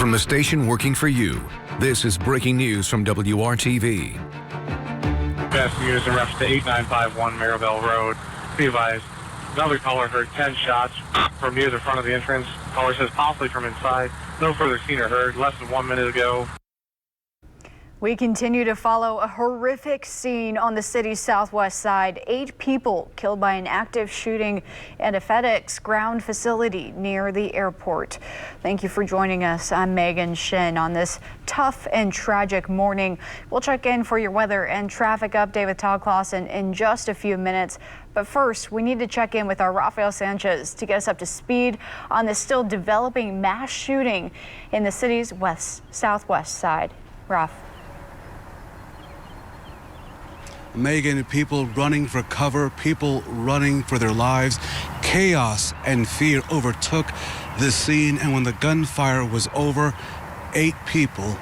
from the station working for you. This is breaking news from WRTV. Passengers in reference to 8951 Maribel Road. Be advised, another caller heard 10 shots from near the front of the entrance. Caller says possibly from inside. No further seen or heard. Less than 1 minute ago. We continue to follow a horrific scene on the city's southwest side. 8 people killed by an active shooting at a FedEx ground facility near the airport. Thank you for joining us. I'm Megan Shin on this tough and tragic morning. We'll check in for your weather and traffic update with Todd Clausen in just a few minutes. But first, we need to check in with our Rafael Sanchez to get us up to speed on this still developing mass shooting in the city's southwest side. Raf. Megan, people running for cover, people running for their lives. Chaos and fear overtook this scene, and when the gunfire was over, 8 people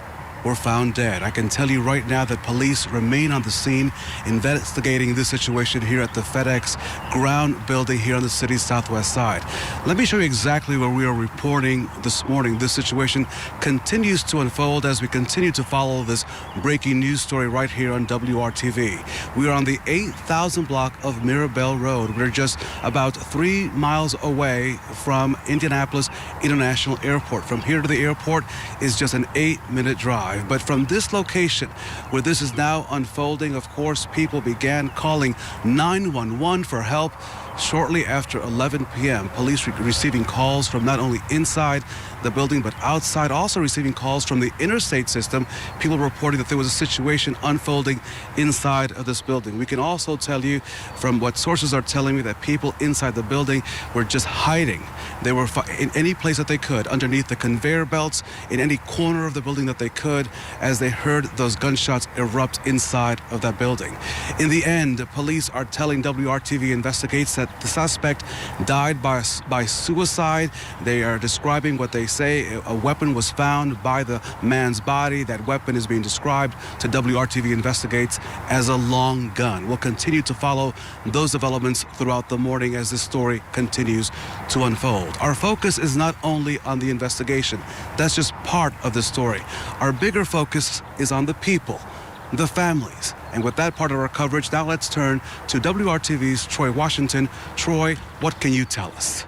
were found dead. I can tell you right now that police remain on the scene investigating this situation here at the FedEx ground building here on the city's southwest side. Let me show you exactly where we are reporting this morning. This situation continues to unfold as we continue to follow this breaking news story right here on WRTV. We are on the 8,000 block of Maribel Road. We're just about 3 miles away from Indianapolis International Airport. From here to the airport is just an 8-minute drive. But from this location where this is now unfolding, of course, people began calling 911 for help. Shortly after 11 p.m., police receiving calls from not only inside the building but outside, also receiving calls from the interstate system, people reporting that there was a situation unfolding inside of this building. We can also tell you from what sources are telling me that people inside the building were just hiding. They were in any place that they could, underneath the conveyor belts, in any corner of the building that they could, as they heard those gunshots erupt inside of that building. In the end, police are telling WRTV investigates that the suspect died by suicide. They are describing what they say a weapon was found by the man's body. That weapon is being described to WRTV investigates as a long gun. We'll continue to follow those developments throughout the morning as this story continues to unfold. Our focus is not only on the investigation. That's just part of the story. Our bigger focus is on the people, the families. And with that part of our coverage, now let's turn to WRTV's Troy Washington. Troy, what can you tell us?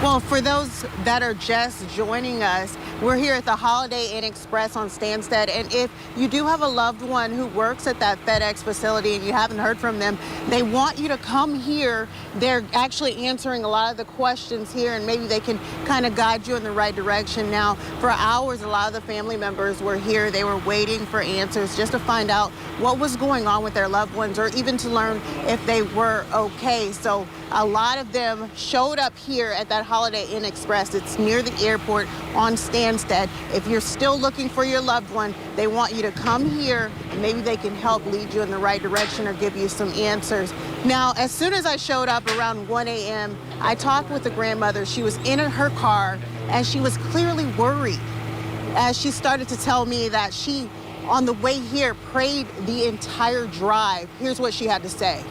Well, for those that are just joining us, we're here at the Holiday Inn Express on Stansted, and if you do have a loved one who works at that FedEx facility and you haven't heard from them, they want you to come here. They're actually answering a lot of the questions here, and maybe they can kind of guide you in the right direction. Now, for hours, a lot of the family members were here. They were waiting for answers just to find out what was going on with their loved ones, or even to learn if they were okay. So a lot of them showed up here at that Holiday Inn Express. It's near the airport on Stansted. If you're still looking for your loved one, they want you to come here, and maybe they can help lead you in the right direction or give you some answers. Now, as soon as I showed up around 1 a.m., I talked with the grandmother. She was in her car, and she was clearly worried as she started to tell me that she, on the way here, prayed the entire drive. Here's what she had to say.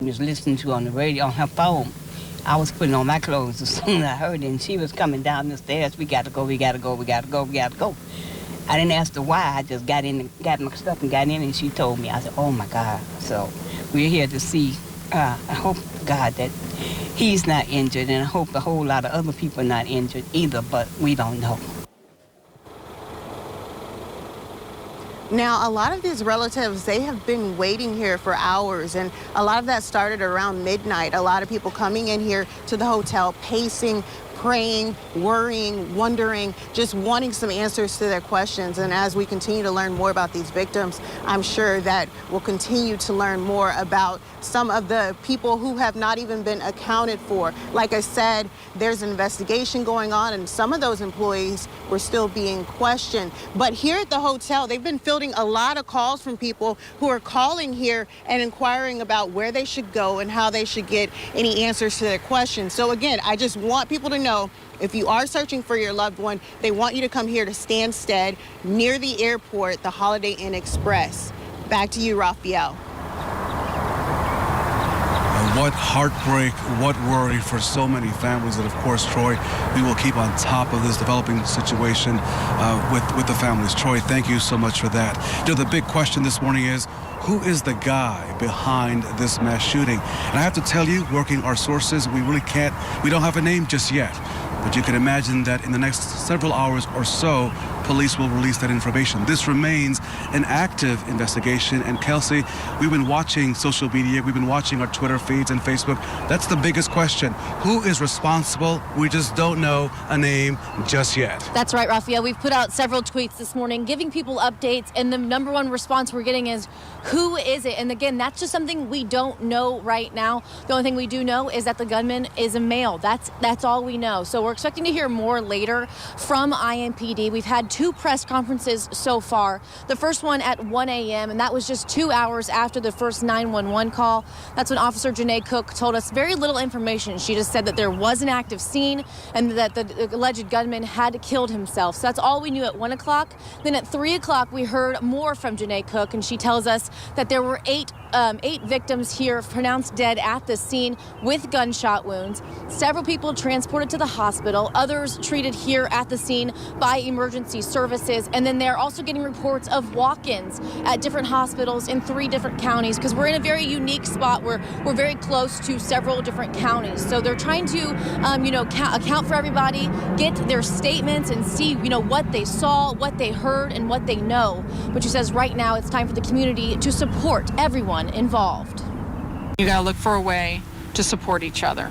I was listening to on the radio on her phone. I was putting on my clothes as soon as I heard it, and she was coming down the stairs. We got to go, we got to go, we got to go, we got to go. I didn't ask her why. I just got in, got my stuff and got in, and she told me. I said, oh, my God. So we're here to see. I hope, God, that he's not injured, and I hope a whole lot of other people are not injured either, but we don't know. Now, a lot of these relatives, they have been waiting here for hours, and a lot of that started around midnight. A lot of people coming in here to the hotel, pacing, praying, worrying, wondering, just wanting some answers to their questions. And as we continue to learn more about these victims, I'm sure that we'll continue to learn more about some of the people who have not even been accounted for. Like I said, there's an investigation going on, and some of those employees were still being questioned. But here at the hotel, they've been fielding a lot of calls from people who are calling here and inquiring about where they should go and how they should get any answers to their questions. So again, I just want people to know, if you are searching for your loved one, they want you to come here to Stansted near the airport, the Holiday Inn Express. Back to you, Rafael. What heartbreak, what worry for so many families. And of course, Troy, we will keep on top of this developing situation with the families. Troy, thank you so much for that. You know, the big question this morning is, who is the guy behind this mass shooting? And I have to tell you, working our sources, we don't have a name just yet. But you can imagine that in the next several hours or so, police will release that information. This remains an active investigation. And Kelsey, we've been watching social media. We've been watching our Twitter feeds and Facebook. That's the biggest question. Who is responsible? We just don't know a name just yet. That's right, Rafael. We've put out several tweets this morning giving people updates. And the number one response we're getting is, who is it? And again, that's just something we don't know right now. The only thing we do know is that the gunman is a male. That's all we know. So we're expecting to hear more later from IMPD. We've had 2 press conferences so far. The first one at 1 a.m. and that was just 2 hours after the first 911 call. That's when Officer Janae Cook told us very little information. She just said that there was an active scene and that the alleged gunman had killed himself. So that's all we knew at 1 o'clock. Then at 3 o'clock, we heard more from Janae Cook, and she tells us that there were 8 victims here pronounced dead at the scene with gunshot wounds. Several people transported to the hospital, others treated here at the scene by emergency services. And then they're also getting reports of walk-ins at different hospitals in 3 different counties, because we're in a very unique spot where we're very close to several different counties. So they're trying to, account for everybody, get their statements and see, what they saw, what they heard, and what they know. But she says right now it's time for the community to support everyone involved. You got to look for a way to support each other,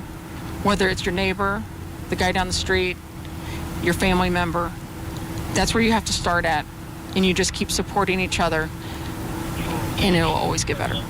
whether it's your neighbor, the guy down the street, your family member. That's where you have to start at, and you just keep supporting each other, and it'll always get better.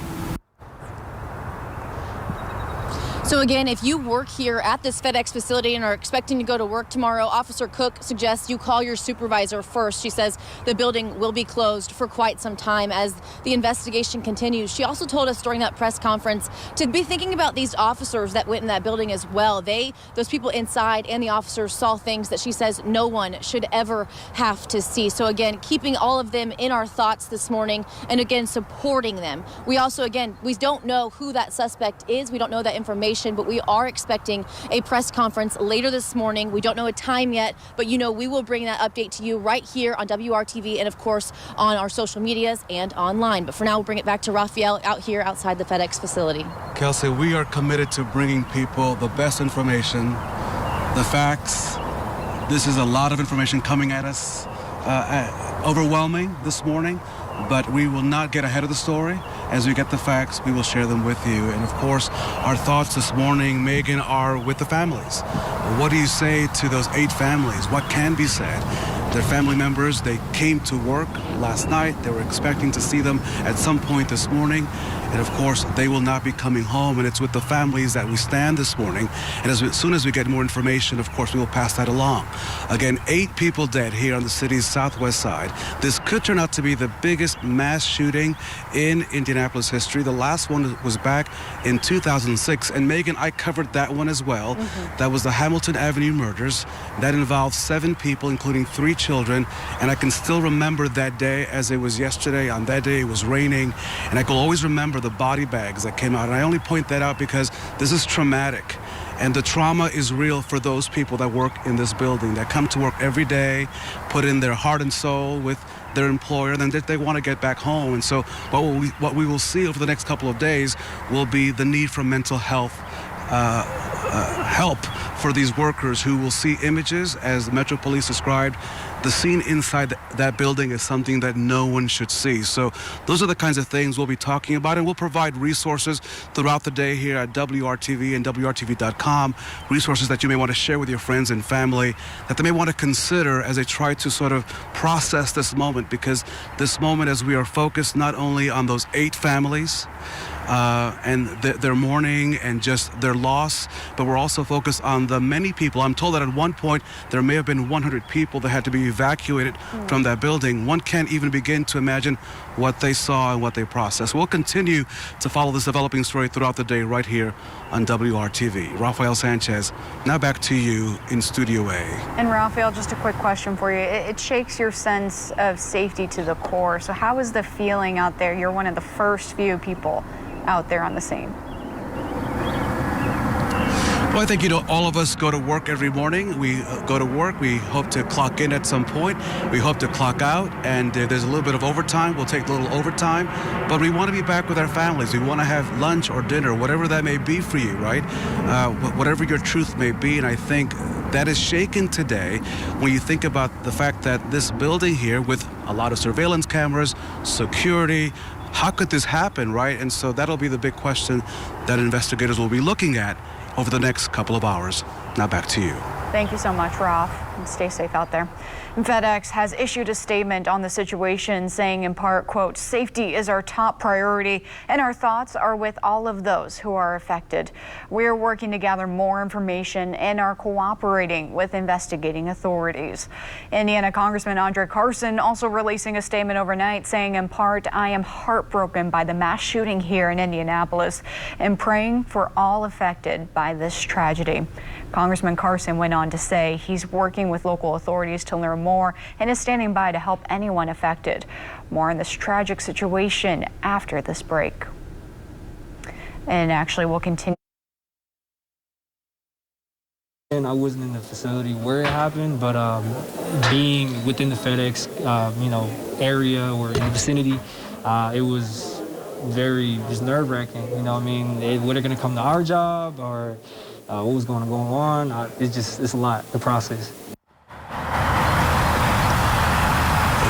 So again, if you work here at this FedEx facility and are expecting to go to work tomorrow, Officer Cook suggests you call your supervisor first. She says the building will be closed for quite some time as the investigation continues. She also told us during that press conference to be thinking about these officers that went in that building as well. Those people inside and the officers saw things that she says no one should ever have to see. So again, keeping all of them in our thoughts this morning and again, supporting them. We also, again, we don't know who that suspect is. We don't know that information, but we are expecting a press conference later this morning. We don't know a time yet, but we will bring that update to you right here on WRTV and of course on our social medias and online. But for now, we'll bring it back to Rafael out here outside the FedEx facility. Kelsey, we are committed to bringing people the best information, the facts. This is a lot of information coming at us, overwhelming this morning, but we will not get ahead of the story. As we get the facts, we will share them with you. And of course, our thoughts this morning, Megan, are with the families. What do you say to those 8 families? What can be said? Their family members, they came to work last night. They were expecting to see them at some point this morning. And of course, they will not be coming home. And it's with the families that we stand this morning. And as soon as we get more information, of course, we will pass that along. Again, 8 people dead here on the city's southwest side. This could turn out to be the biggest mass shooting in Indianapolis history. The last one was back in 2006. And Megan, I covered that one as well. That was the Hamilton Avenue murders. That involved 7 people, including 3 children. And I can still remember that day as it was yesterday. On that day, it was raining. And I can always remember the body bags that came out. And I only point that out because this is traumatic. And the trauma is real for those people that work in this building, that come to work every day, put in their heart and soul with their employer, then they want to get back home. And so what we will see over the next couple of days will be the need for mental health help for these workers who will see images, as the Metro Police described. The scene inside that building is something that no one should see. So those are the kinds of things we'll be talking about, and we'll provide resources throughout the day here at WRTV and WRTV.com, resources that you may want to share with your friends and family, that they may want to consider as they try to sort of process this moment, because this moment, as we are focused not only on those 8 families, and their mourning and just their loss, but we're also focused on the many people. I'm told that at one point there may have been 100 people that had to be evacuated from that building. One can't even begin to imagine what they saw and what they processed. We'll continue to follow this developing story throughout the day right here on WRTV. Rafael Sanchez, now back to you in Studio A. And Rafael, just a quick question for you. It shakes your sense of safety to the core. So how is the feeling out there? You're one of the first few people out there on the scene. Well, I think, all of us go to work every morning. We go to work. We hope to clock in at some point. We hope to clock out. And if there's a little bit of overtime, we'll take a little overtime. But we want to be back with our families. We want to have lunch or dinner, whatever that may be for you, right? Whatever your truth may be. And I think that is shaken today when you think about the fact that this building here, with a lot of surveillance cameras, security, how could this happen, right? And so that'll be the big question that investigators will be looking at over the next couple of hours. Now back to you. Thank you so much, Ralph, and stay safe out there. And FedEx has issued a statement on the situation saying in part, quote, "Safety is our top priority and our thoughts are with all of those who are affected. We're working to gather more information and are cooperating with investigating authorities." Indiana Congressman Andre Carson also releasing a statement overnight saying in part, "I am heartbroken by the mass shooting here in Indianapolis and praying for all affected by this tragedy." Congressman Carson went on to say he's working with local authorities to learn more and is standing by to help anyone affected. More on this tragic situation after this break. And actually, we'll continue. And I wasn't in the facility where it happened, but being within the FedEx, area or in the vicinity, it was very just nerve-wracking. What are going to come to our job, or what was going to go on? It's a lot, the process.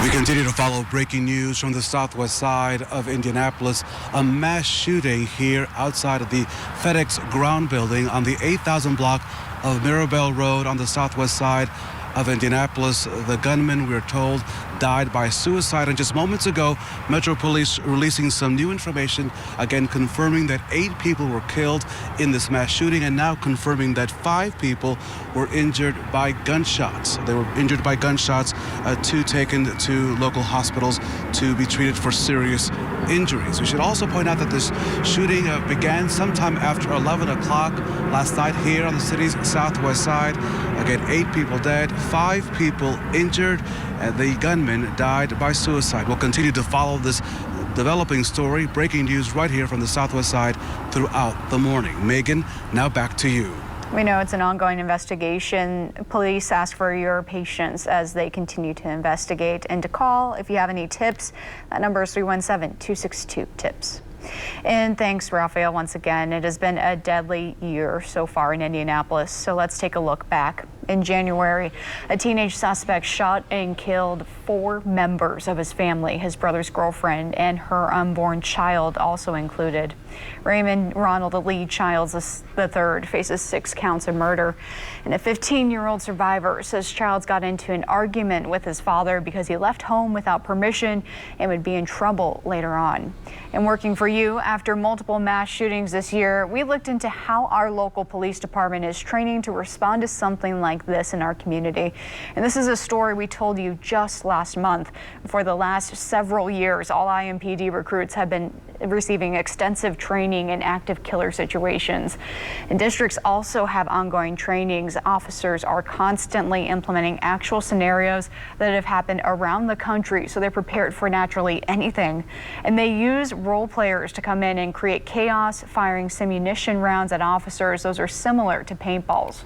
We continue to follow breaking news from the southwest side of Indianapolis. A mass shooting here outside of the FedEx ground building on the 8,000 block of Mirabel Road on the southwest side of Indianapolis. The gunman, we're told, died by suicide. And just moments ago, Metro Police releasing some new information, again confirming that 8 people were killed in this mass shooting, and now confirming that 5 people were injured by gunshots. They were injured by gunshots, 2 taken to local hospitals to be treated for serious injuries. We should also point out that this shooting began sometime after 11 o'clock last night here on the city's southwest side. Again, 8 people dead, 5 people injured, and the gunman died by suicide. We'll continue to follow this developing story, breaking news right here from the southwest side throughout the morning. Megan, now back to you. We know it's an ongoing investigation. Police ask for your patience as they continue to investigate, and to call if you have any tips. That number is 317-262-TIPS. And thanks, Raphael, once again. It has been a deadly year so far in Indianapolis, so let's take a look back. In January, a teenage suspect shot and killed 4 members of his family, his brother's girlfriend, and her unborn child also included. Raymond Ronald Lee Childs III faces 6 counts of murder. And a 15-year-old survivor says Childs got into an argument with his father because he left home without permission and would be in trouble later on. And working for you, after multiple mass shootings this year, we looked into how our local police department is training to respond to something like this in our community. And this is a story we told you just last month. For the last several years, all IMPD recruits have been receiving extensive training in active killer situations. And districts also have ongoing trainings. Officers are constantly implementing actual scenarios that have happened around the country, so they're prepared for naturally anything. And they use role players to come in and create chaos, firing simunition rounds at officers. Those are similar to paintballs.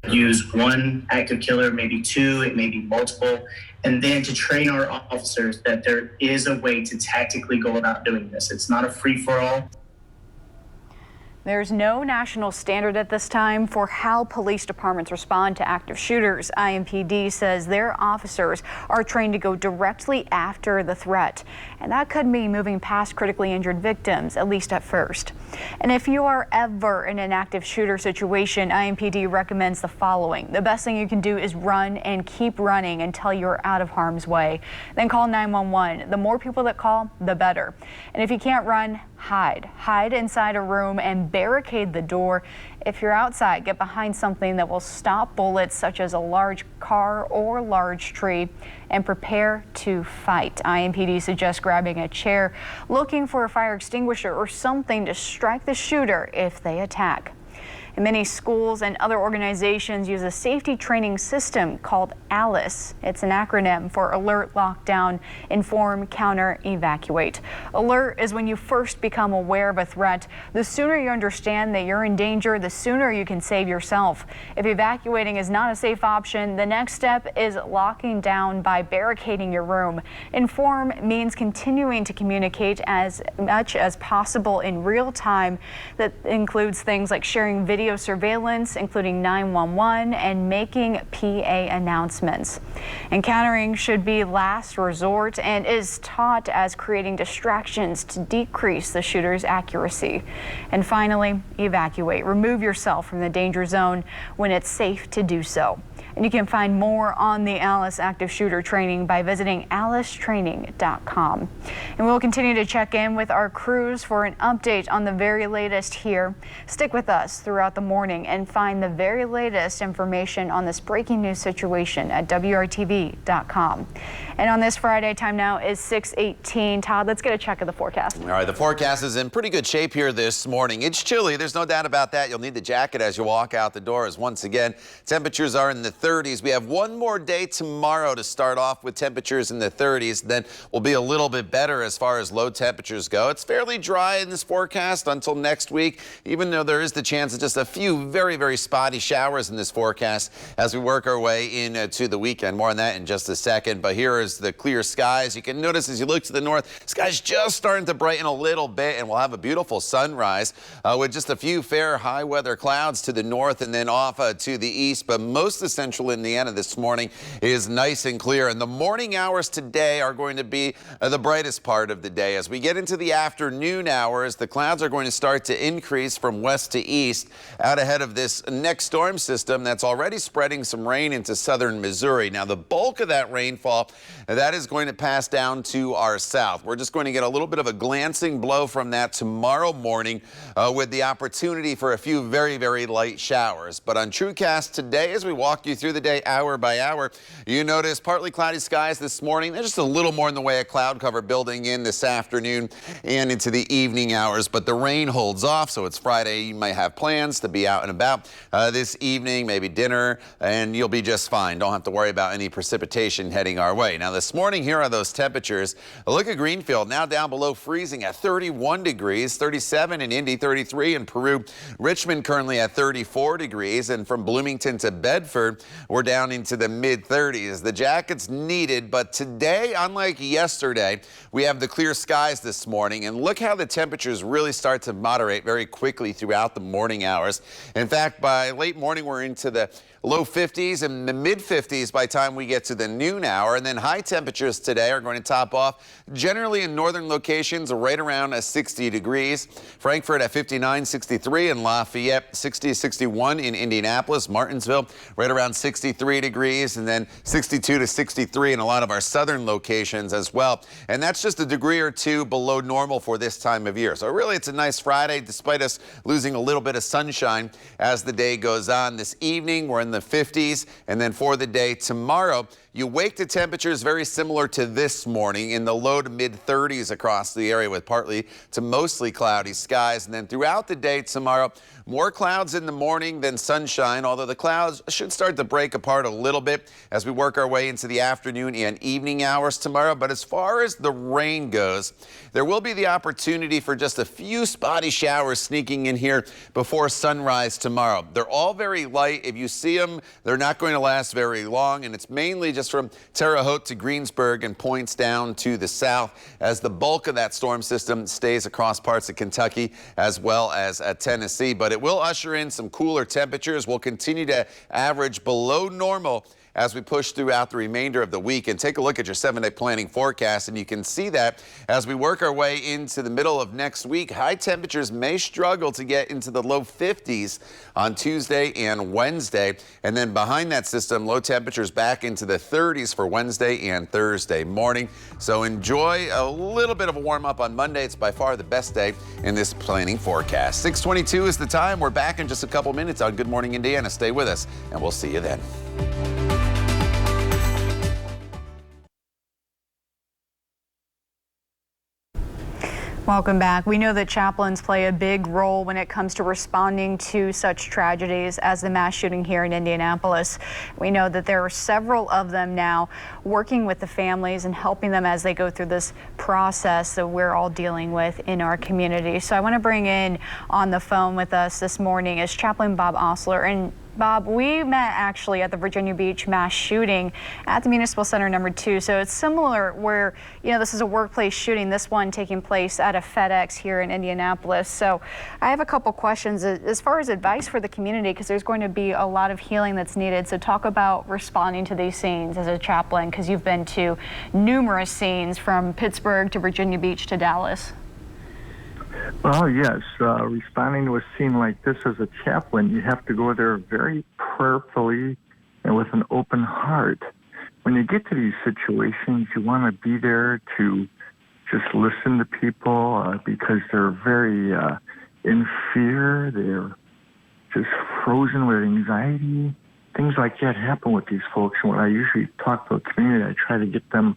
Use one active killer, maybe 2, it may be multiple, and then to train our officers that there is a way to tactically go about doing this. It's not a free-for-all. There's no national standard at this time for how police departments respond to active shooters. IMPD says their officers are trained to go directly after the threat, and that could mean moving past critically injured victims, at least at first. And if you are ever in an active shooter situation, IMPD recommends the following. The best thing you can do is run and keep running until you're out of harm's way. Then call 911. The more people that call, the better. And if you can't run, hide. Hide inside a room and barricade the door. If you're outside, get behind something that will stop bullets, such as a large car or large tree, and prepare to fight. IMPD suggests grabbing a chair, looking for a fire extinguisher or something to strike the shooter if they attack. And many schools and other organizations use a safety training system called ALICE. It's an acronym for Alert, Lockdown, Inform, Counter, Evacuate. Alert is when you first become aware of a threat. The sooner you understand that you're in danger, the sooner you can save yourself. If evacuating is not a safe option, the next step is locking down by barricading your room. Inform means continuing to communicate as much as possible in real time. That includes things like sharing video surveillance, including 911, and making PA announcements. And countering should be last resort and is taught as creating distractions to decrease the shooter's accuracy. And finally, evacuate. Remove yourself from the danger zone when it's safe to do so. And you can find more on the ALICE active shooter training by visiting alicetraining.com. And we'll continue to check in with our crews for an update on the very latest here. Stick with us throughout the morning and find the very latest information on this breaking news situation at WRTV.com. And on this Friday, time now is 6:18. Todd, let's get a check of the forecast. All right, the forecast is in pretty good shape here this morning. It's chilly. There's no doubt about that. You'll need the jacket as you walk out the doors. Once again, temperatures are in the 30s. We have one more day tomorrow to start off with temperatures in the 30s. Then we'll be a little bit better as far as low temperatures go. It's fairly dry in this forecast until next week, even though there is the chance of just a few very, very spotty showers in this forecast as we work our way into the weekend. More on that in just a second. But here is the clear skies. You can notice as you look to the north, sky's just starting to brighten a little bit, and we'll have a beautiful sunrise with just a few fair high weather clouds to the north and then off to the east. But most of central Indiana this morning is nice and clear, and the morning hours today are going to be the brightest part of the day. As we get into the afternoon hours, the clouds are going to start to increase from west to east out ahead of this next storm system that's already spreading some rain into southern Missouri. Now, the bulk of that rainfall, that is going to pass down to our south. We're just going to get a little bit of a glancing blow from that tomorrow morning with the opportunity for a few very, very light showers. But on TrueCast today, as we walk you through the day hour by hour, you notice partly cloudy skies this morning. There's just a little more in the way of cloud cover building in this afternoon and into the evening hours, but the rain holds off. So it's Friday. You might have plans to be out and about this evening, maybe dinner, and you'll be just fine. Don't have to worry about any precipitation heading our way. Now this morning, here are those temperatures. Look at Greenfield, now down below freezing at 31 degrees, 37 in Indy, 33 in Peru. Richmond currently at 34 degrees, and from Bloomington to Bedford, we're down into the mid-30s. The jacket's needed, but today, unlike yesterday, we have the clear skies this morning, and look how the temperatures really start to moderate very quickly throughout the morning hours. In fact, by late morning, we're into the low 50s and the mid 50s by the time we get to the noon hour. And then high temperatures today are going to top off generally in northern locations right around 60 degrees. Frankfurt at 59, 63 in Lafayette, 60, 61 in Indianapolis, Martinsville right around 63 degrees, and then 62 to 63 in a lot of our southern locations as well. And that's just a degree or two below normal for this time of year. So really it's a nice Friday despite us losing a little bit of sunshine as the day goes on. This evening we're in the 50s, and then for the day tomorrow, you wake to temperatures very similar to this morning in the low to mid 30s across the area with partly to mostly cloudy skies. And then throughout the day tomorrow, more clouds in the morning than sunshine, although the clouds should start to break apart a little bit as we work our way into the afternoon and evening hours tomorrow. But as far as the rain goes, there will be the opportunity for just a few spotty showers sneaking in here before sunrise tomorrow. They're all very light. If you see them, they're not going to last very long, and it's mainly just from Terre Haute to Greensburg and points down to the south as the bulk of that storm system stays across parts of Kentucky as well as Tennessee. But it will usher in some cooler temperatures. We'll continue to average below normal as we push throughout the remainder of the week. And take a look at your 7-day planning forecast, and you can see that as we work our way into the middle of next week, high temperatures may struggle to get into the low 50s on Tuesday and Wednesday. And then behind that system, low temperatures back into the 30s for Wednesday and Thursday morning. So enjoy a little bit of a warm up on Monday. It's by far the best day in this planning forecast. 6:22 is the time. We're back in just a couple minutes on Good Morning Indiana. Stay with us, and we'll see you then. Welcome back. We know that chaplains play a big role when it comes to responding to such tragedies as the mass shooting here in Indianapolis. We know that there are several of them now working with the families and helping them as they go through this process that we're all dealing with in our community. So I want to bring in on the phone with us this morning is Chaplain Bob Osler. And Bob, we met actually at the Virginia Beach mass shooting at the Municipal Center number 2. So it's similar where, you know, this is a workplace shooting, this one taking place at a FedEx here in Indianapolis. So I have a couple questions as far as advice for the community, because there's going to be a lot of healing that's needed. So talk about responding to these scenes as a chaplain, because you've been to numerous scenes from Pittsburgh to Virginia Beach to Dallas. Well, yes, responding to a scene like this as a chaplain, you have to go there very prayerfully and with an open heart. When you get to these situations, you want to be there to just listen to people because they're very in fear. They're just frozen with anxiety. Things like that happen with these folks. And when I usually talk to a community, I try to get them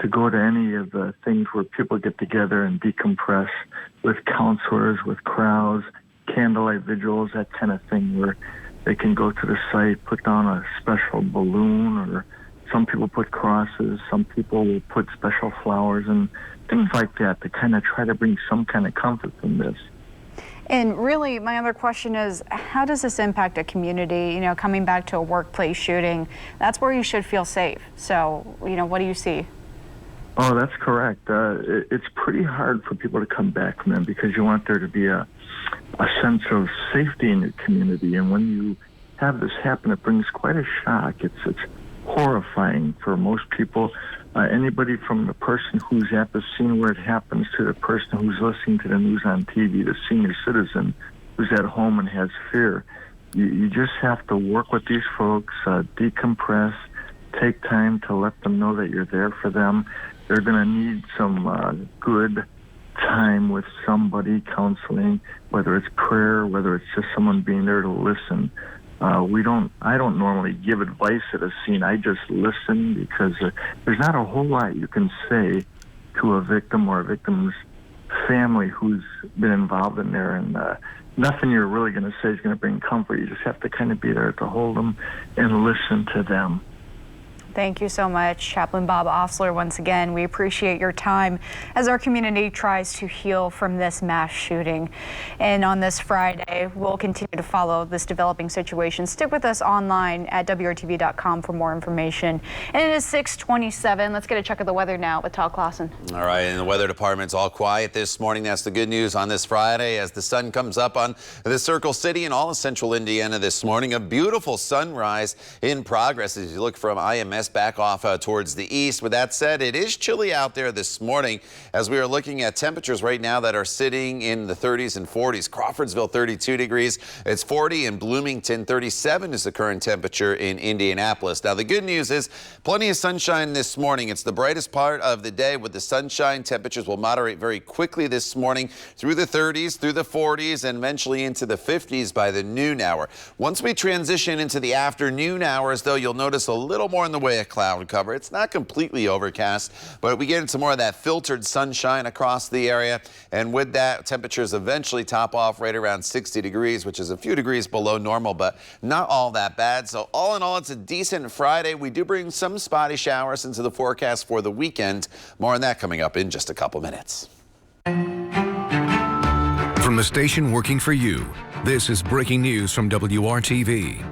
to go to any of the things where people get together and decompress with counselors, with crowds, candlelight vigils, that kind of thing, where they can go to the site, put down a special balloon, or some people put crosses, some people will put special flowers and things like that to kind of try to bring some kind of comfort from this. And really, my other question is, how does this impact a community? You know, coming back to a workplace shooting, that's where you should feel safe. So, you know, what do you see? Oh, that's correct. It's pretty hard for people to come back from them because you want there to be a sense of safety in your community. And when you have this happen, it brings quite a shock. It's horrifying for most people. Anybody from the person who's at the scene where it happens to the person who's listening to the news on TV, the senior citizen who's at home and has fear. You just have to work with these folks, decompress, take time to let them know that you're there for them. They're going to need some good time with somebody, counseling, whether it's prayer, whether it's just someone being there to listen. I don't normally give advice at a scene. I just listen because there's not a whole lot you can say to a victim or a victim's family who's been involved in there, and nothing you're really going to say is going to bring comfort. You just have to kind of be there to hold them and listen to them. Thank you so much, Chaplain Bob Osler. Once again, we appreciate your time as our community tries to heal from this mass shooting. And on this Friday, we'll continue to follow this developing situation. Stick with us online at WRTV.com for more information. And it is 6:27. Let's get a check of the weather now with Todd Clausen. All right, and the weather department's all quiet this morning. That's the good news on this Friday as the sun comes up on the Circle City and all of central Indiana this morning. A beautiful sunrise in progress as you look from IMS back off towards the east. With that said, it is chilly out there this morning as we are looking at temperatures right now that are sitting in the 30s and 40s. Crawfordsville 32 degrees. It's 40 in Bloomington. 37 is the current temperature in Indianapolis. Now the good news is plenty of sunshine this morning. It's the brightest part of the day with the sunshine. Temperatures will moderate very quickly this morning through the 30s, through the 40s, and eventually into the 50s by the noon hour. Once we transition into the afternoon hours, though, you'll notice a little more in the way of cloud cover. It's not completely overcast, but we get into more of that filtered sunshine across the area. And with that, temperatures eventually top off right around 60 degrees, which is a few degrees below normal, but not all that bad. So all in all, it's a decent Friday. We do bring some spotty showers into the forecast for the weekend. More on that coming up in just a couple minutes. From the station working for you, this is breaking news from WRTV.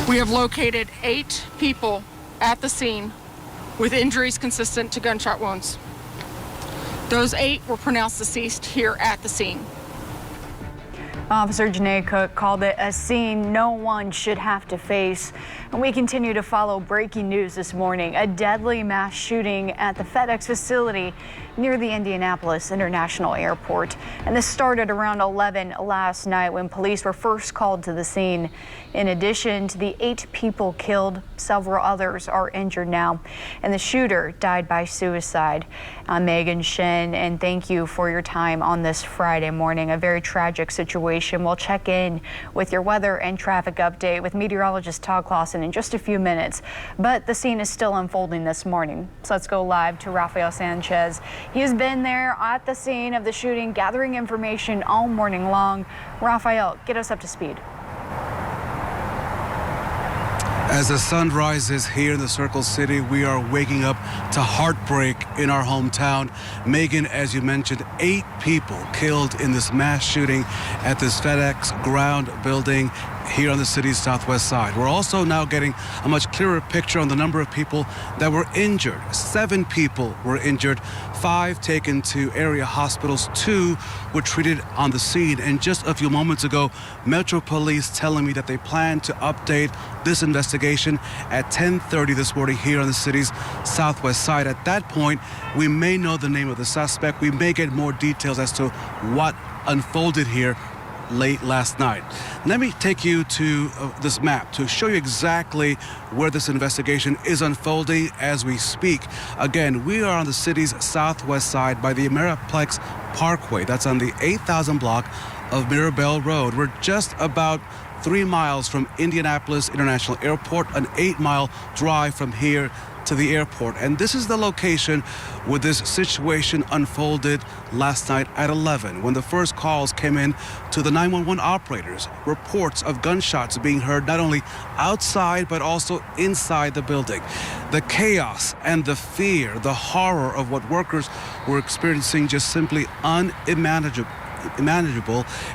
We have located 8 people at the scene with injuries consistent to gunshot wounds. Those 8 were pronounced deceased here at the scene. Officer Janae Cook called it a scene no one should have to face. And we continue to follow breaking news this morning. A deadly mass shooting at the FedEx facility near the Indianapolis International Airport. And this started around 11 last night when police were first called to the scene. In addition to the 8 people killed, several others are injured now. And the shooter died by suicide. I'm Megan Shin, and thank you for your time on this Friday morning. A very tragic situation situation. We'll check in with your weather and traffic update with meteorologist Todd Clausen in just a few minutes. But the scene is still unfolding this morning. So let's go live to Rafael Sanchez. He has been there at the scene of the shooting, gathering information all morning long. Rafael, get us up to speed. As the sun rises here in the Circle City, we are waking up to heartbreak in our hometown. Megan, as you mentioned, 8 people killed in this mass shooting at this FedEx ground building here on the city's southwest side. We're also now getting a much clearer picture on the number of people that were injured. 7 people were injured, 5 taken to area hospitals, 2 were treated on the scene. And just a few moments ago, Metro Police telling me that they plan to update this investigation at 10:30 this morning here on the city's southwest side. At that point, we may know the name of the suspect. We may get more details as to what unfolded here late last night. Let me take you to this map to show you exactly where this investigation is unfolding as we speak. Again, we are on the city's southwest side by the Ameriplex Parkway. That's on the 8,000 block of Mirabel Road. We're just about 3 miles from Indianapolis International Airport, an 8-mile drive from here to the airport. And this is the location where this situation unfolded last night at 11 when the first calls came in to the 911 operators. Reports of gunshots being heard not only outside but also inside the building. The chaos and the fear, the horror of what workers were experiencing just simply unimaginable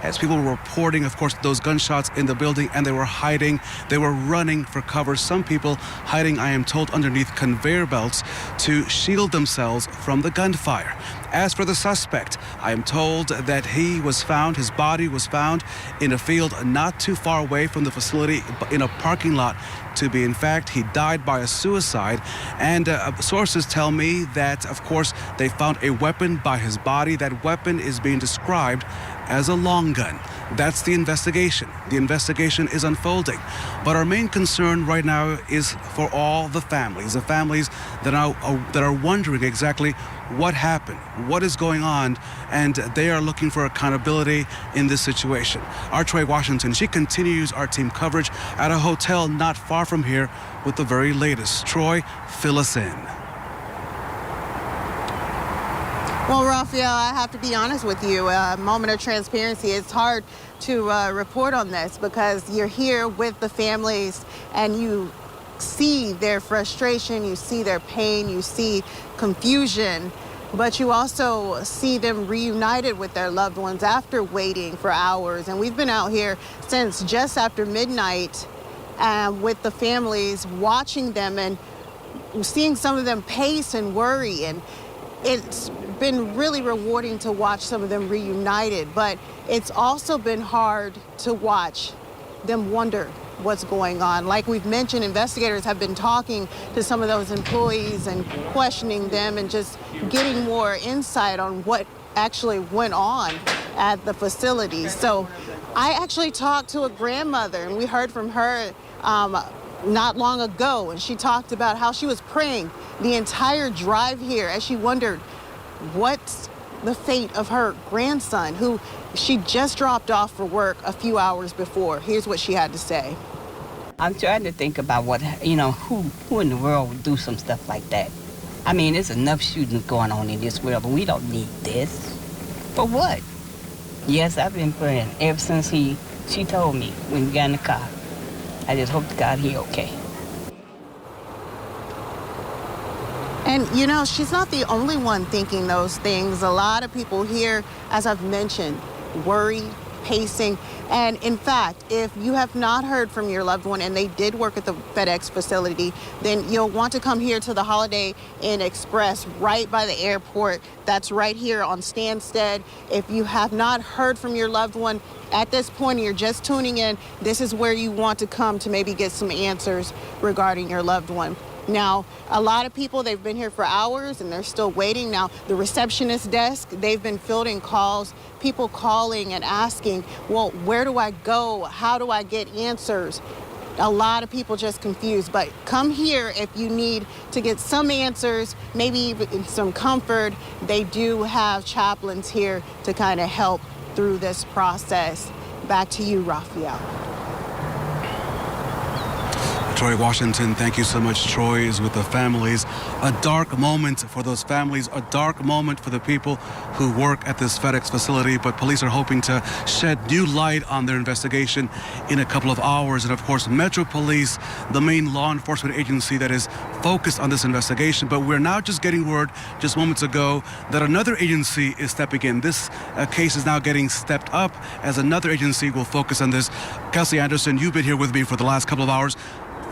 as people were reporting, of course, those gunshots in the building, and they were hiding. They were running for cover. Some people hiding, I am told, underneath conveyor belts to shield themselves from the gunfire. As for the suspect, I am told that his body was found in a field not too far away from the facility, in a parking lot. To be in fact, he died by a suicide. And sources tell me that, of course, they found a weapon by his body. That weapon is being described as a long gun. That's the investigation. The investigation is unfolding. But our main concern right now is for all the families that are wondering exactly what happened, what is going on, and they are looking for accountability in this situation. Our Troy Washington, she continues our team coverage at a hotel not far from here with the very latest. Troy, fill us in. Well, Rafael, I have to be honest with you. A moment of transparency. It's hard to report on this because you're here with the families and you see their frustration, you see their pain, you see confusion, but you also see them reunited with their loved ones after waiting for hours. And we've been out here since just after midnight with the families, watching them and seeing some of them pace and worry. And it's been really rewarding to watch some of them reunited, but it's also been hard to watch them wonder what's going on. Like we've mentioned, investigators have been talking to some of those employees and questioning them and just getting more insight on what actually went on at the facility. So I actually talked to a grandmother and we heard from her not long ago, and she talked about how she was praying the entire drive here as she wondered what's the fate of her grandson, who she just dropped off for work a few hours before. Here's what she had to say. I'm trying to think about who in the world would do some stuff like that. I mean, there's enough shootings going on in this world, but we don't need this. For what? Yes, I've been praying ever since she told me when we got in the car. I just hope to God he okay. And, she's not the only one thinking those things. A lot of people here, as I've mentioned, worry, pacing. And in fact, if you have not heard from your loved one and they did work at the FedEx facility, then you'll want to come here to the Holiday Inn Express right by the airport. That's right here on Stansted. If you have not heard from your loved one at this point and you're just tuning in, this is where you want to come to maybe get some answers regarding your loved one. Now, a lot of people, they've been here for hours and they're still waiting. Now, the receptionist desk, they've been fielding calls, people calling and asking, well, where do I go? How do I get answers? A lot of people just confused, but come here if you need to get some answers, maybe even some comfort. They do have chaplains here to kind of help through this process. Back to you, Raphael. Troy Washington, thank you so much. Troy is with the families. A dark moment for those families, a dark moment for the people who work at this FedEx facility, but police are hoping to shed new light on their investigation in a couple of hours. And of course, Metro Police, the main law enforcement agency that is focused on this investigation, but we're now just getting word just moments ago that another agency is stepping in. This case is now getting stepped up as another agency will focus on this. Kelsey Anderson, you've been here with me for the last couple of hours.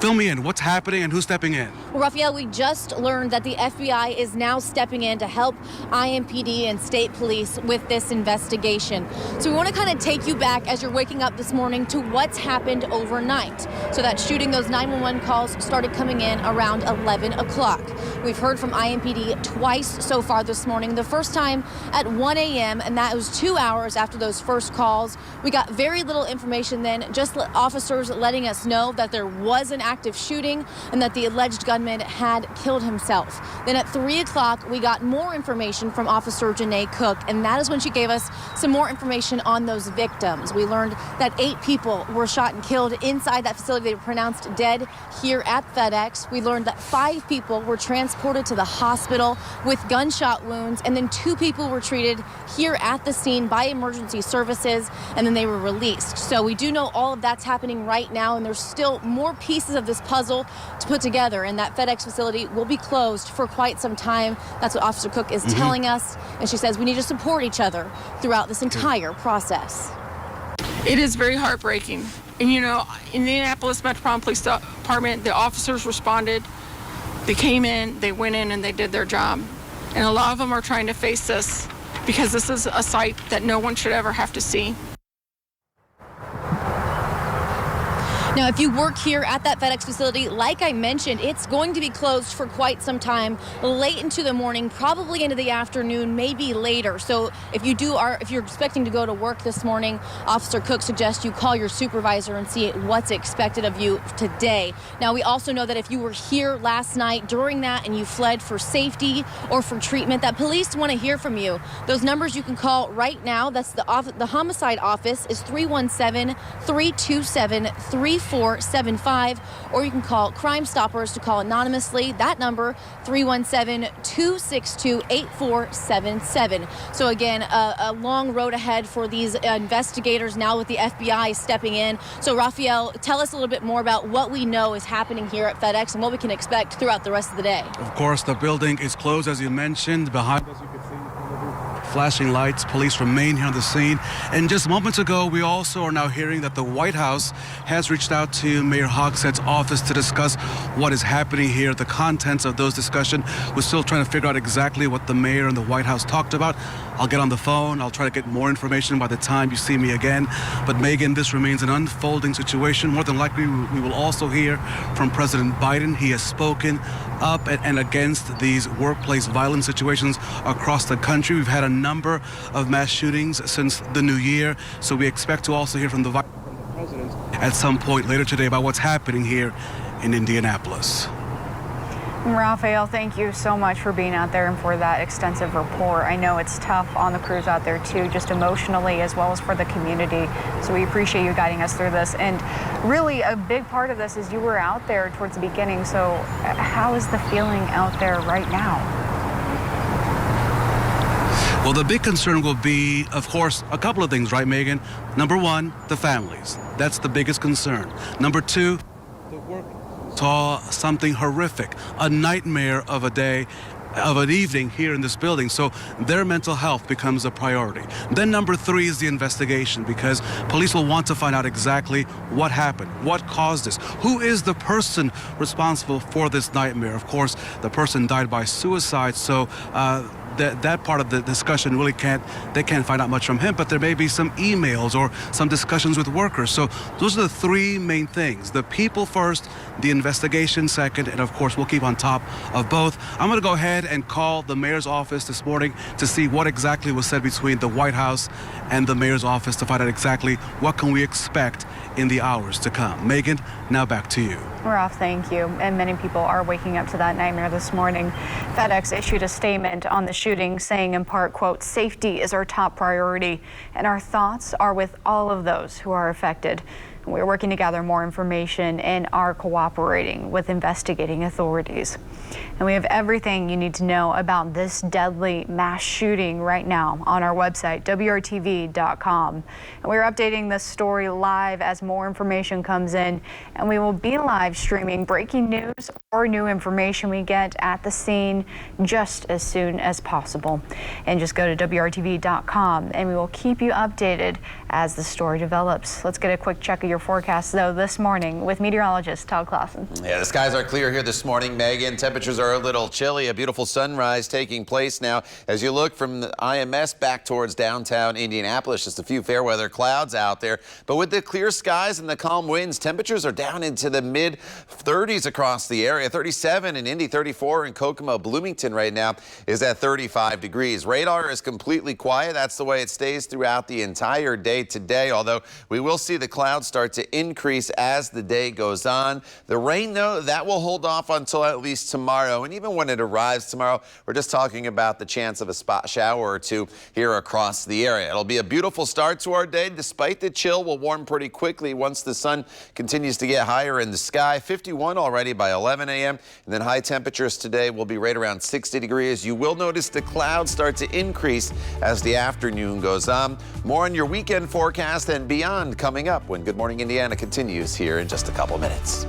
Fill me in. What's happening and who's stepping in? Well, Raphael, we just learned that the FBI is now stepping in to help IMPD and state police with this investigation. So we want to kind of take you back as you're waking up this morning to what's happened overnight. So that shooting, those 911 calls started coming in around 11 o'clock. We've heard from IMPD twice so far this morning. The first time at 1 a.m., and that was 2 hours after those first calls. We got very little information then, just officers letting us know that there was an active shooting and that the alleged gunman had killed himself. Then at 3 o'clock, we got more information from Officer Janae Cook, and that is when she gave us some more information on those victims. We learned that 8 people were shot and killed inside that facility. They were pronounced dead here at FedEx. We learned that 5 people were transported to the hospital with gunshot wounds, and then 2 people were treated here at the scene by emergency services, and then they were released. So we do know all of that's happening right now, and there's still more pieces of this puzzle to put together, and that FedEx facility will be closed for quite some time. That's what Officer Cook is telling us, and she says we need to support each other throughout this entire process. It is very heartbreaking. And you know, in the Indianapolis Metropolitan Police Department, the officers responded. They came in, they went in, and they did their job. And a lot of them are trying to face this because this is a sight that no one should ever have to see. Now, if you work here at that FedEx facility, like I mentioned, it's going to be closed for quite some time, late into the morning, probably into the afternoon, maybe later. So if you're expecting to go to work this morning, Officer Cook suggests you call your supervisor and see what's expected of you today. Now, we also know that if you were here last night during that and you fled for safety or for treatment, that police want to hear from you. Those numbers you can call right now. That's the homicide office is 317-327-3475, or you can call Crime Stoppers to call anonymously. That number, 317-262-8477. So again, a long road ahead for these investigators now with the FBI stepping in. So Raphael, tell us a little bit more about what we know is happening here at FedEx and what we can expect throughout the rest of the day. Of course, the building is closed, as you mentioned. Behind us, you can see flashing lights. Police remain here on the scene. And just moments ago, we also are now hearing that the White House has reached out to Mayor Hogshead's office to discuss what is happening here, the contents of those discussions. We're still trying to figure out exactly what the mayor and the White House talked about. I'll get on the phone. I'll try to get more information by the time you see me again. But Megan, this remains an unfolding situation. More than likely, we will also hear from President Biden. He has spoken up and against these workplace violence situations across the country. We've had a number of mass shootings since the new year, so we expect to also hear from the president at some point later today about what's happening here in Indianapolis. Raphael, thank you so much for being out there and for that extensive report. I know it's tough on the crews out there too, just emotionally as well as for the community. So we appreciate you guiding us through this. And really a big part of this is you were out there towards the beginning. So how is the feeling out there right now? Well, the big concern will be, of course, a couple of things, right, Megan? Number one, the families. That's the biggest concern. Number two, the work saw something horrific, a nightmare of a day, of an evening here in this building. So their mental health becomes a priority. Then number three is the investigation, because police will want to find out exactly what happened, what caused this, who is the person responsible for this nightmare. Of course, the person died by suicide, so that part of the discussion really can't find out much from him, but there may be some emails or some discussions with workers. So those are the three main things: the people first, the investigation second, and of course we'll keep on top of both. I'm going to go ahead and call the mayor's office this morning to see what exactly was said between the White House and the mayor's office to find out exactly what can we expect in the hours to come. Megan, now back to you. Ralph, thank you. And many people are waking up to that nightmare this morning. FedEx issued a statement on the shooting. shooting, saying in part, quote, "Safety is our top priority, and our thoughts are with all of those who are affected. We're working to gather more information and are cooperating with investigating authorities." And we have everything you need to know about this deadly mass shooting right now on our website, WRTV.com. And we're updating this story live as more information comes in, and we will be live streaming breaking news or new information we get at the scene just as soon as possible. And just go to WRTV.com and we will keep you updated as the story develops. Let's get a quick check of your forecast, though, this morning with meteorologist Todd Clausen. Yeah, the skies are clear here this morning, Megan. Temperatures are a little chilly. A beautiful sunrise taking place now as you look from the IMS back towards downtown Indianapolis. Just a few fair weather clouds out there. But with the clear skies and the calm winds, temperatures are down into the mid-30s across the area. 37 in Indy, 34 in Kokomo. Bloomington right now is at 35 degrees. Radar is completely quiet. That's the way it stays throughout the entire day today, although we will see the clouds start to increase as the day goes on. The rain, though, that will hold off until at least tomorrow. And even when it arrives tomorrow, we're just talking about the chance of a spot shower or two here across the area. It'll be a beautiful start to our day. Despite the chill, we'll warm pretty quickly once the sun continues to get higher in the sky. 51 already by 11 a.m. And then high temperatures today will be right around 60 degrees. You will notice the clouds start to increase as the afternoon goes on. More on your weekend forecast and beyond coming up when Good Morning Indiana continues here in just a couple minutes.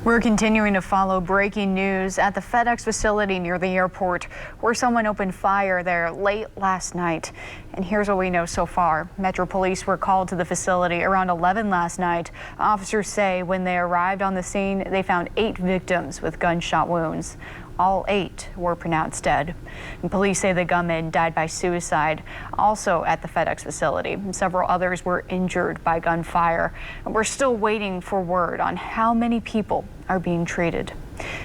We're continuing to follow breaking news at the FedEx facility near the airport, where someone opened fire there late last night. And here's what we know so far. Metro Police were called to the facility around 11 last night. Officers say when they arrived on the scene, they found 8 victims with gunshot wounds. All 8 were pronounced dead. And police say the gunman died by suicide, also at the FedEx facility. And several others were injured by gunfire. And we're still waiting for word on how many people are being treated.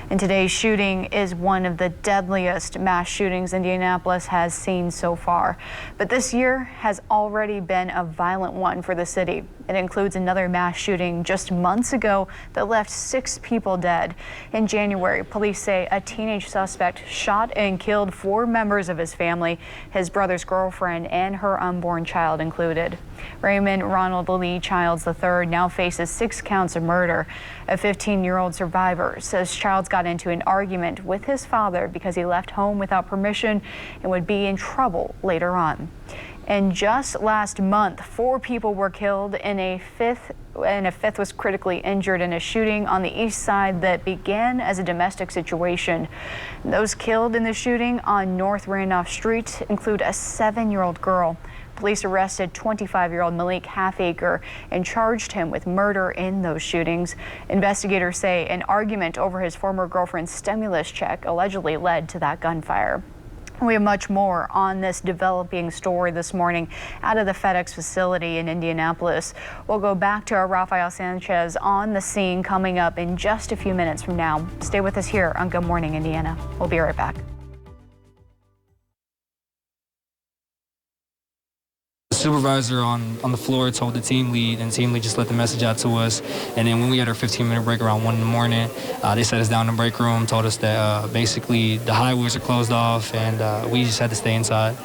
And today's shooting is one of the deadliest mass shootings Indianapolis has seen so far. But this year has already been a violent one for the city. It includes another mass shooting just months ago that left 6 people dead. In January, police say a teenage suspect shot and killed 4 members of his family, his brother's girlfriend and her unborn child included. Raymond Ronald Lee Childs III now faces 6 counts of murder. A 15-year-old survivor says Childs got into an argument with his father because he left home without permission and would be in trouble later on. And just last month, 4 people were killed and a fifth was critically injured in a shooting on the east side that began as a domestic situation. Those killed in the shooting on North Randolph Street include a 7-year-old girl. Police arrested 25-year-old Malik Halfacre and charged him with murder in those shootings. Investigators say an argument over his former girlfriend's stimulus check allegedly led to that gunfire. We have much more on this developing story this morning out of the FedEx facility in Indianapolis. We'll go back to our Rafael Sanchez on the scene coming up in just a few minutes from now. Stay with us here on Good Morning Indiana. We'll be right back. The supervisor on the floor told the team lead, and the team lead just let the message out to us. And then when we had our 15-minute break around 1 in the morning, they set us down in the break room, told us that basically the highways are closed off, and we just had to stay inside.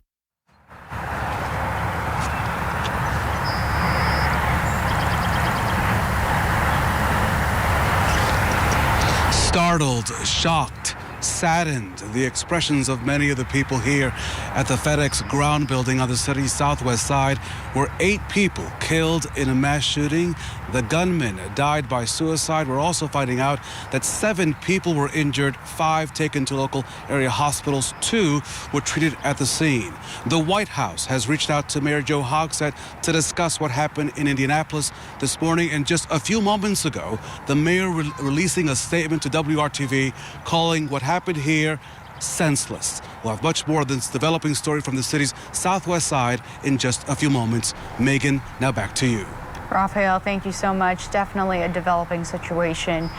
Startled, shocked, saddened, the expressions of many of the people here at the FedEx ground building on the city's southwest side, where 8 people killed in a mass shooting. The gunman died by suicide. We're also finding out that 7 people were injured, 5 taken to local area hospitals, 2 were treated at the scene. The White House has reached out to Mayor Joe Hogsett to discuss what happened in Indianapolis this morning, and just a few moments ago, the mayor releasing a statement to WRTV calling what happened here senseless. We'll have much more of this developing story from the city's southwest side in just a few moments. Megan, now back to you. Raphael, thank you so much. Definitely a developing situation.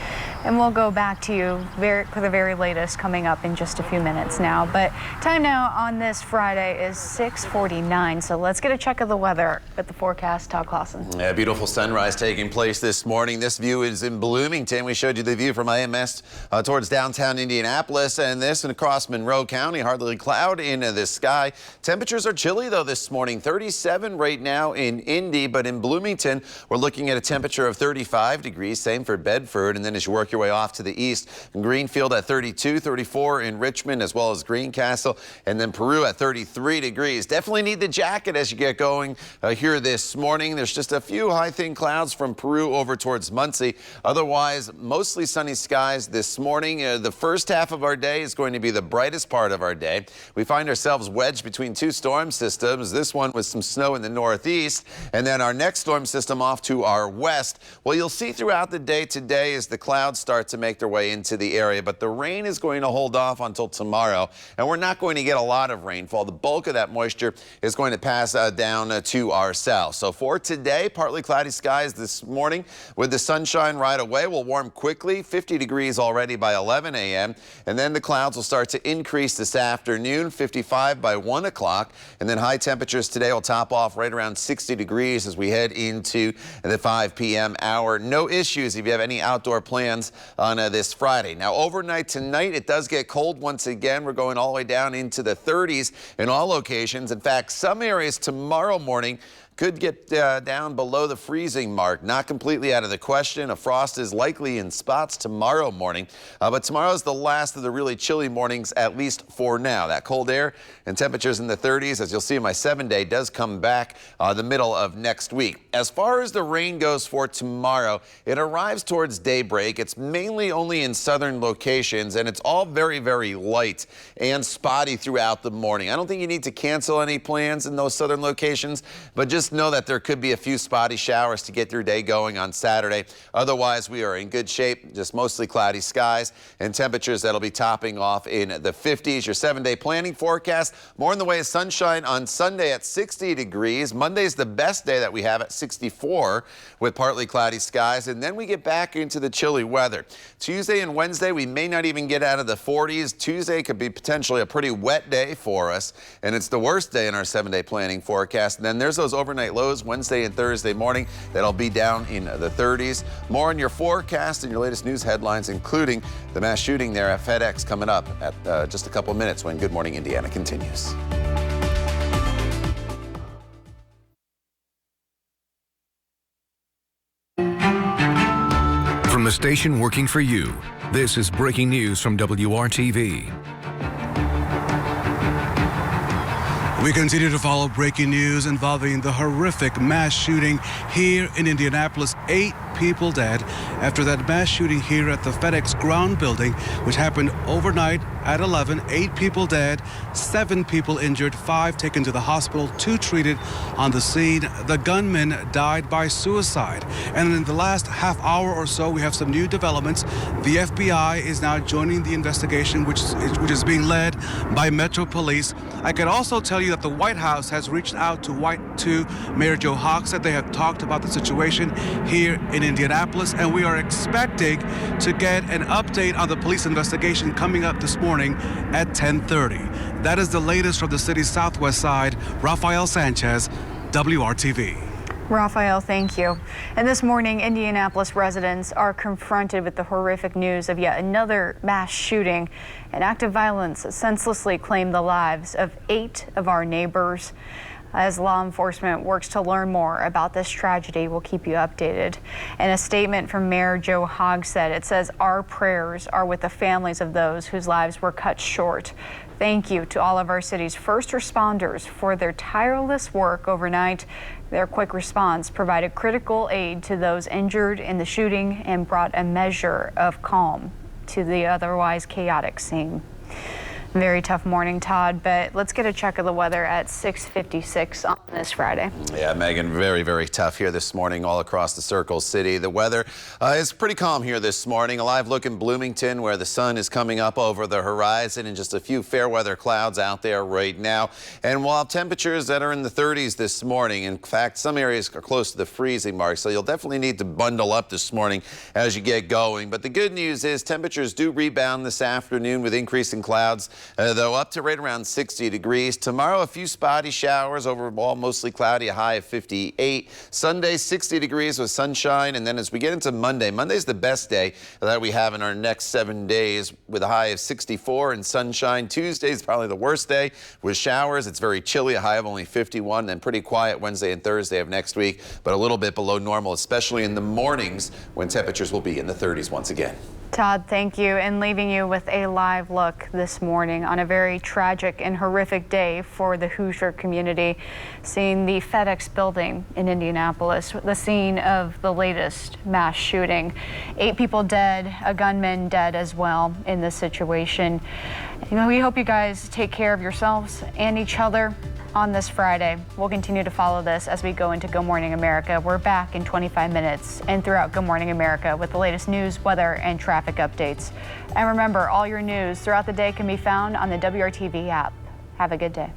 And we'll go back to you for the very latest coming up in just a few minutes now. But time now on this Friday is 6:49. So let's get a check of the weather with the forecast. Todd Clausen. Yeah, beautiful sunrise taking place this morning. This view is in Bloomington. We showed you the view from IMS towards downtown Indianapolis, and this and across Monroe County. Hardly a cloud in the sky. Temperatures are chilly though this morning. 37 right now in Indy, but in Bloomington we're looking at a temperature of 35 degrees. Same for Bedford, and then as you work your way off to the east, Greenfield at 32, 34 in Richmond, as well as Greencastle, and then Peru at 33 degrees. Definitely need the jacket as you get going here this morning. There's just a few high thin clouds from Peru over towards Muncie. Otherwise, mostly sunny skies this morning. The first half of our day is going to be the brightest part of our day. We find ourselves wedged between two storm systems. This one with some snow in the northeast, and then our next storm system off to our west. Well, you'll see throughout the day today as the clouds start to make their way into the area, but the rain is going to hold off until tomorrow, and we're not going to get a lot of rainfall. The bulk of that moisture is going to pass down to our south. So for today, partly cloudy skies this morning with the sunshine right away. We'll warm quickly, 50 degrees already by 11 a.m., and then the clouds will start to increase this afternoon, 55 by 1 o'clock, and then high temperatures today will top off right around 60 degrees as we head into the 5 p.m. hour. No issues if you have any outdoor plans on this Friday. Now, overnight tonight, it does get cold once again. We're going all the way down into the 30s in all locations. In fact, some areas tomorrow morning could get down below the freezing mark. Not completely out of the question. A frost is likely in spots tomorrow morning, but tomorrow is the last of the really chilly mornings, at least for now. That cold air and temperatures in the 30s, as you'll see in my 7-day, does come back the middle of next week. As far as the rain goes for tomorrow, it arrives towards daybreak. It's mainly only in southern locations, and it's all very, very light and spotty throughout the morning. I don't think you need to cancel any plans in those southern locations, but just know that there could be a few spotty showers to get your day going on Saturday. Otherwise, we are in good shape, just mostly cloudy skies and temperatures that'll be topping off in the 50s. Your 7-day planning forecast, more in the way of sunshine on Sunday at 60 degrees. Monday's the best day that we have at 64 with partly cloudy skies, and then we get back into the chilly weather. Tuesday and Wednesday, we may not even get out of the 40s. Tuesday could be potentially a pretty wet day for us, and it's the worst day in our 7-day planning forecast. And then there's those overnight lows Wednesday and Thursday morning that'll be down in the 30s. More on your forecast and your latest news headlines, including the mass shooting there at FedEx coming up at just a couple of minutes when Good Morning Indiana continues. From the station working for you, this is breaking news from WRTV. We continue to follow breaking news involving the horrific mass shooting here in Indianapolis. 8 people dead after that mass shooting here at the FedEx ground building, which happened overnight at 11. 8 people dead, 7 people injured, 5 taken to the hospital, 2 treated on the scene. The gunman died by suicide. And in the last half hour or so, we have some new developments. The FBI is now joining the investigation, which is being led by Metro Police. I can also tell you that the White House has reached out to Mayor Joe Hogsett. They have talked about the situation here in Indianapolis, and we are expecting to get an update on the police investigation coming up this morning at 10:30. That is the latest from the city's southwest side. Rafael Sanchez, WRTV. Raphael, thank you. And this morning, Indianapolis residents are confronted with the horrific news of yet another mass shooting. An act of violence senselessly claimed the lives of 8 of our neighbors. As law enforcement works to learn more about this tragedy, we'll keep you updated. In a statement from Mayor Joe Hogsett, it says, "Our prayers are with the families of those whose lives were cut short. Thank you to all of our city's first responders for their tireless work overnight. Their quick response provided critical aid to those injured in the shooting and brought a measure of calm to the otherwise chaotic scene." Very tough morning, Todd, but let's get a check of the weather at 6:56 on this Friday. Yeah, Megan, very, very tough here this morning all across the Circle City. The weather is pretty calm here this morning. A live look in Bloomington where the sun is coming up over the horizon and just a few fair weather clouds out there right now. And while temperatures that are in the 30s this morning, in fact, some areas are close to the freezing mark, so you'll definitely need to bundle up this morning as you get going. But the good news is temperatures do rebound this afternoon with increasing clouds. Though up to right around 60 degrees. Tomorrow, a few spotty showers, overall mostly cloudy, a high of 58. Sunday, 60 degrees with sunshine. And then as we get into Monday, Monday's the best day that we have in our next 7 days with a high of 64 and sunshine. Tuesday's probably the worst day with showers. It's very chilly, a high of only 51. Then pretty quiet Wednesday and Thursday of next week, but a little bit below normal, especially in the mornings when temperatures will be in the 30s once again. Todd, thank you, and leaving you with a live look this morning on a very tragic and horrific day for the Hoosier community, seeing the FedEx building in Indianapolis, the scene of the latest mass shooting. 8 people dead, a gunman dead as well in this situation. We hope you guys take care of yourselves and each other on this Friday. We'll continue to follow this as we go into Good Morning America. We're back in 25 minutes and throughout Good Morning America with the latest news, weather, and traffic updates. And remember, all your news throughout the day can be found on the WRTV app. Have a good day.